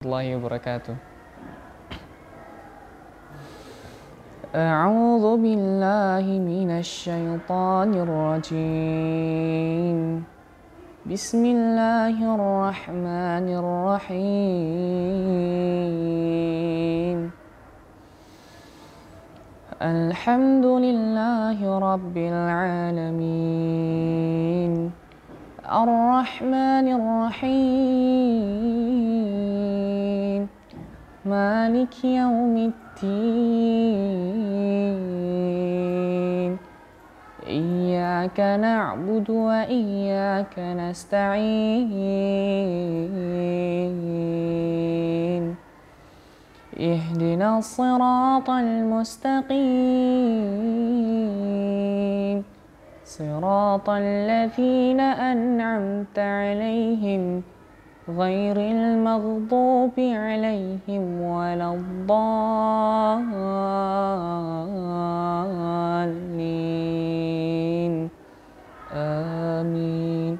warahmatullahi wabarakatuh. A'udzu billahi minasy syaithanir rajim. Bismillahirrahmanirrahim. Alhamdulillahi rabbil alamin. Ar-Rahmanir Rahim. Maliki yaumiddin. Iyyaka na'budu wa iyyaka nasta'in. Ihdinas siratal mustaqim. Siratal ladzina an'amta 'alaihim ghairil maghdubi 'alaihim waladdallin. Amin.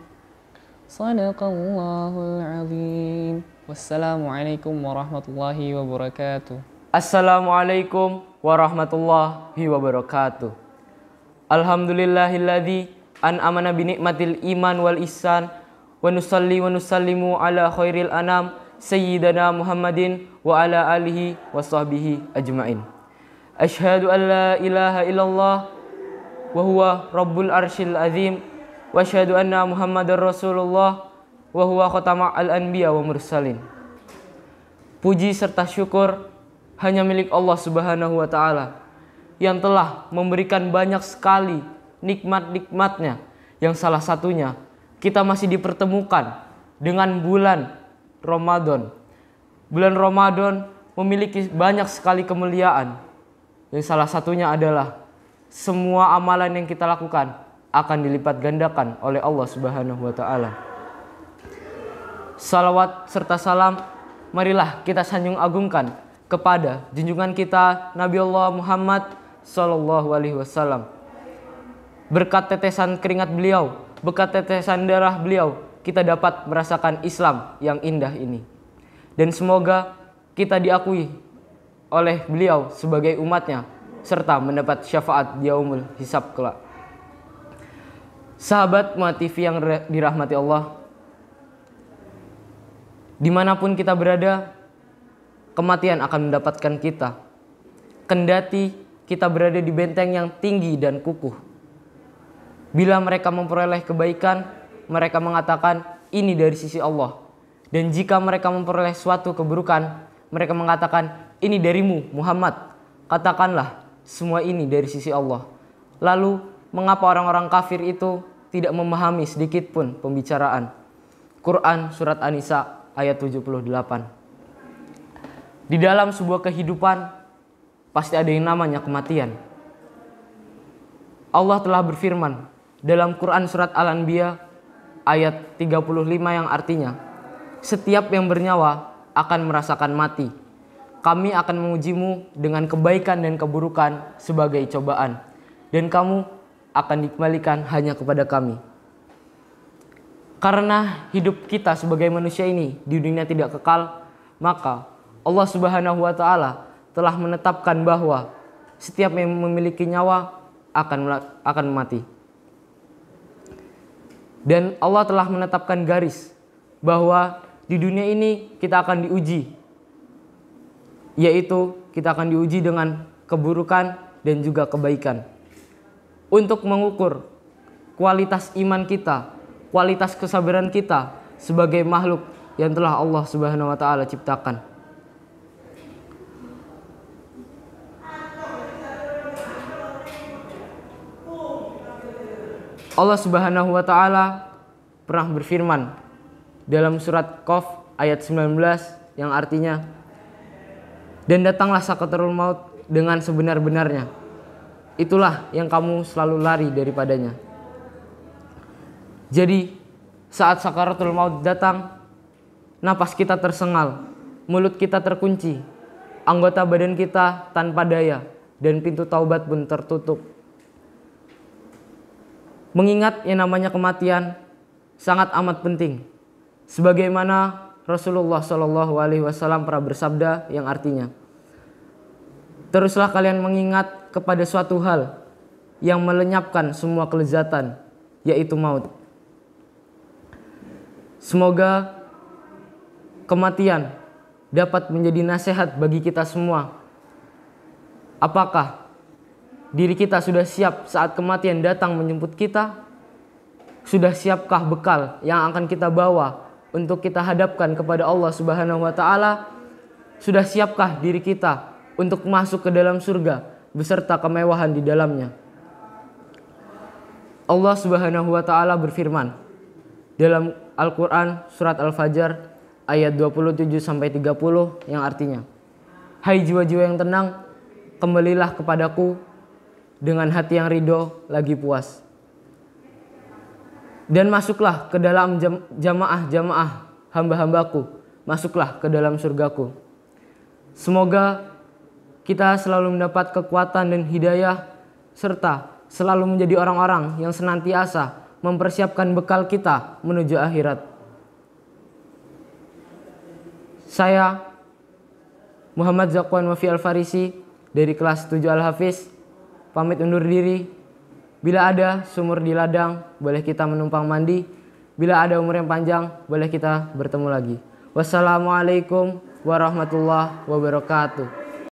Shadaqallahul azim. Wassalamualaikum warahmatullahi wabarakatuh. Assalamualaikum warahmatullahi wabarakatuh. Alhamdulillahilladzi an'amana bi ni'matil iman wal ihsan wa nusalli wa nusallimu ala khairil anam sayyidina Muhammadin wa ala alihi wa sahbihi ajmain. Asyhadu an la ilaha illallah wa huwa rabbul arsyil azim wa asyhadu anna Muhammadar Rasulullah wa huwa khatama al-anbiya wa mursalin. Puji serta syukur hanya milik Allah Subhanahu wa taala yang telah memberikan banyak sekali nikmat-nikmatnya, yang salah satunya kita masih dipertemukan dengan bulan Ramadan. Bulan Ramadan memiliki banyak sekali kemuliaan, yang salah satunya adalah semua amalan yang kita lakukan akan dilipat gandakan oleh Allah Subhanahu wa taala. Salawat serta salam marilah kita sanjung agungkan kepada junjungan kita Nabi Allah Muhammad sallallahu alaihi wasallam. Berkat tetesan keringat beliau, berkat tetesan darah beliau, kita dapat merasakan Islam yang indah ini. Dan semoga kita diakui oleh beliau sebagai umatnya serta mendapat syafaat di yaumul hisab kelak. Sahabat Muhammad TV yang dirahmati Allah, dimanapun kita berada, kematian akan mendapatkan kita. Kendati kita berada di benteng yang tinggi dan kukuh. Bila mereka memperoleh kebaikan, mereka mengatakan ini dari sisi Allah. Dan jika mereka memperoleh suatu keburukan, mereka mengatakan ini darimu Muhammad. Katakanlah semua ini dari sisi Allah. Lalu mengapa orang-orang kafir itu tidak memahami sedikit pun pembicaraan? Quran surat An-Nisa ayat 78. Di dalam sebuah kehidupan pasti ada yang namanya kematian. Allah telah berfirman dalam Quran surat Al-Anbiya ayat 35 yang artinya, setiap yang bernyawa akan merasakan mati. Kami akan mengujimu dengan kebaikan dan keburukan sebagai cobaan, dan kamu akan dikembalikan hanya kepada kami. Karena hidup kita sebagai manusia ini di dunia tidak kekal, maka Allah Subhanahu wa taala telah menetapkan bahwa setiap yang memiliki nyawa akan mati. Dan Allah telah menetapkan garis bahwa di dunia ini kita akan diuji, yaitu kita akan diuji dengan keburukan dan juga kebaikan. Untuk mengukur kualitas iman kita, kualitas kesabaran kita sebagai makhluk yang telah Allah Subhanahu wa taala ciptakan. Allah Subhanahu wa taala pernah berfirman dalam surat Qaf ayat 19 yang artinya, dan datanglah sakaratul maut dengan sebenar-benarnya. Itulah yang kamu selalu lari daripadanya. Jadi saat sakaratul maut datang, napas kita tersengal, mulut kita terkunci, anggota badan kita tanpa daya, dan pintu taubat pun tertutup. Mengingat yang namanya kematian sangat amat penting. Sebagaimana Rasulullah Shallallahu Alaihi Wasallam pernah bersabda yang artinya, teruslah kalian mengingat kepada suatu hal yang melenyapkan semua kelezatan, yaitu maut. Semoga kematian dapat menjadi nasihat bagi kita semua. Apakah diri kita sudah siap saat kematian datang menjemput kita? Sudah siapkah bekal yang akan kita bawa untuk kita hadapkan kepada Allah Subhanahu wa taala? Sudah siapkah diri kita untuk masuk ke dalam surga beserta kemewahan di dalamnya? Allah Subhanahu wa taala berfirman dalam Al-Qur'an surat Al-Fajr ayat 27 sampai 30 yang artinya, hai jiwa-jiwa yang tenang, kembalilah kepadaku dengan hati yang ridho lagi puas. Dan masuklah ke dalam jamaah-jamaah hamba-hambaku, masuklah ke dalam surgaku. Semoga kita selalu mendapat kekuatan dan hidayah, serta selalu menjadi orang-orang yang senantiasa mempersiapkan bekal kita menuju akhirat. Saya Muhammad Zakwan Wafi Al-Farisi dari kelas 7 Al-Hafiz pamit undur diri. Bila ada sumur di ladang, boleh kita menumpang mandi. Bila ada umur yang panjang, boleh kita bertemu lagi. Wassalamualaikum warahmatullahi wabarakatuh.